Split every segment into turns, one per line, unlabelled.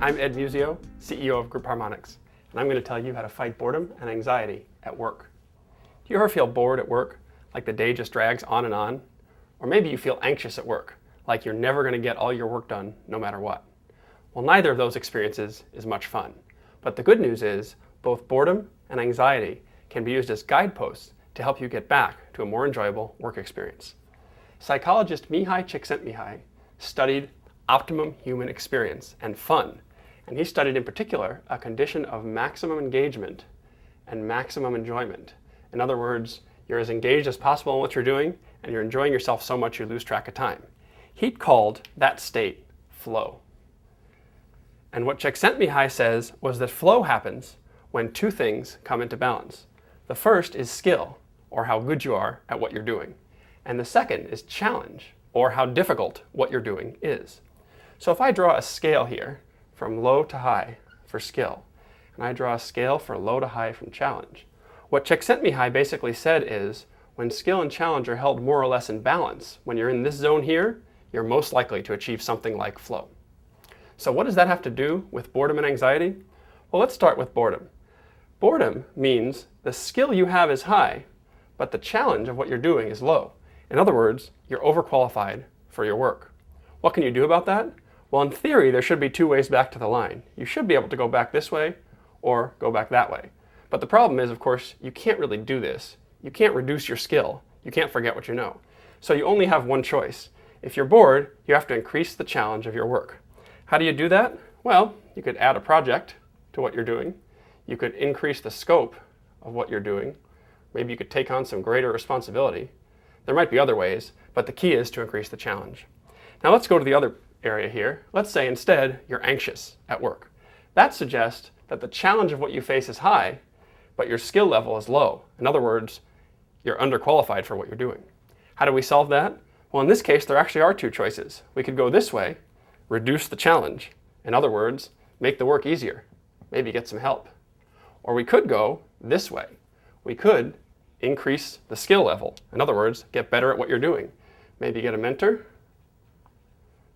I'm Ed Musio, CEO of Group Harmonics, and I'm going to tell you how to fight boredom and anxiety at work. Do you ever feel bored at work, like the day just drags on and on? Or maybe you feel anxious at work, like you're never going to get all your work done no matter what. Well, neither of those experiences is much fun. But the good news is, both boredom and anxiety can be used as guideposts to help you get back to a more enjoyable work experience. Psychologist Mihai Csikszentmihalyi studied optimum human experience and fun, and he studied in particular a condition of maximum engagement and maximum enjoyment. In other words, you're as engaged as possible in what you're doing, and you're enjoying yourself so much you lose track of time. He called that state flow. And what Csikszentmihalyi says was that flow happens when two things come into balance. The first is skill, or how good you are at what you're doing. And the second is challenge, or how difficult what you're doing is. So if I draw a scale here from low to high for skill, and I draw a scale for low to high from challenge, what Csikszentmihalyi basically said is when skill and challenge are held more or less in balance, when you're in this zone here, you're most likely to achieve something like flow. So what does that have to do with boredom and anxiety? Well, let's start with boredom. Boredom means the skill you have is high, but the challenge of what you're doing is low. In other words, you're overqualified for your work. What can you do about that? Well, in theory, there should be two ways back to the line. You should be able to go back this way or go back that way. But the problem is, of course, you can't really do this. You can't reduce your skill. You can't forget what you know. So you only have one choice. If you're bored, you have to increase the challenge of your work. How do you do that? Well, you could add a project to what you're doing. You could increase the scope of what you're doing. Maybe you could take on some greater responsibility. There might be other ways, but the key is to increase the challenge. Now let's go to the other area here. Let's say instead you're anxious at work. That suggests that the challenge of what you face is high, but your skill level is low. In other words, you're underqualified for what you're doing. How do we solve that? Well, in this case, there actually are two choices. We could go this way, reduce the challenge. In other words, make the work easier, maybe get some help. Or we could go this way. We could increase the skill level. In other words, get better at what you're doing. Maybe get a mentor,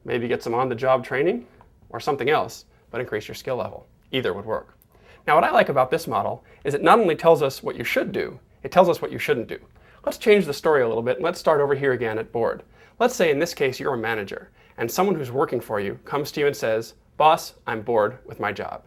maybe get some on-the-job training, or something else, but increase your skill level. Either would work. Now, what I like about this model is it not only tells us what you should do, it tells us what you shouldn't do. Let's change the story a little bit, and let's start over here again at bored. Let's say in this case you're a manager, and someone who's working for you comes to you and says, "Boss, I'm bored with my job."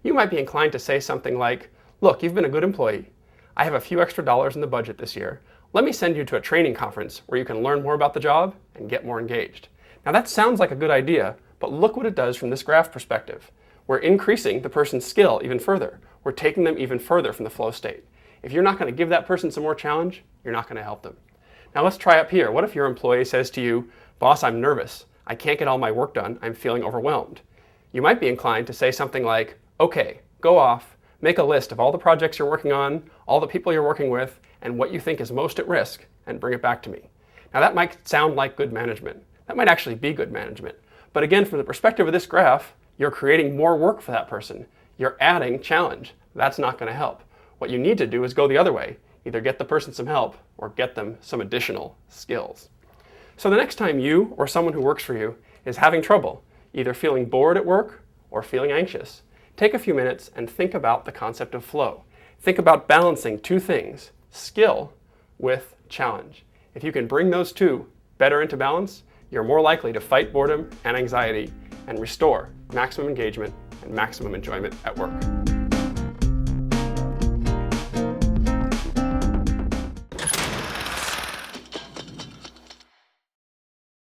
You might be inclined to say something like, "Look, you've been a good employee. I have a few extra dollars in the budget this year. Let me send you to a training conference where you can learn more about the job and get more engaged." Now that sounds like a good idea, but look what it does from this graph perspective. We're increasing the person's skill even further. We're taking them even further from the flow state. If you're not going to give that person some more challenge, you're not going to help them. Now let's try up here. What if your employee says to you, "Boss, I'm nervous. I can't get all my work done. I'm feeling overwhelmed." You might be inclined to say something like, "Okay, go off, make a list of all the projects you're working on, all the people you're working with, and what you think is most at risk, and bring it back to me." Now that might sound like good management. That might actually be good management. But again, from the perspective of this graph, you're creating more work for that person. You're adding challenge. That's not going to help. What you need to do is go the other way. Either get the person some help or get them some additional skills. So the next time you or someone who works for you is having trouble, either feeling bored at work or feeling anxious, take a few minutes and think about the concept of flow. Think about balancing two things, skill with challenge. If you can bring those two better into balance, you're more likely to fight boredom and anxiety and restore maximum engagement and maximum enjoyment at work.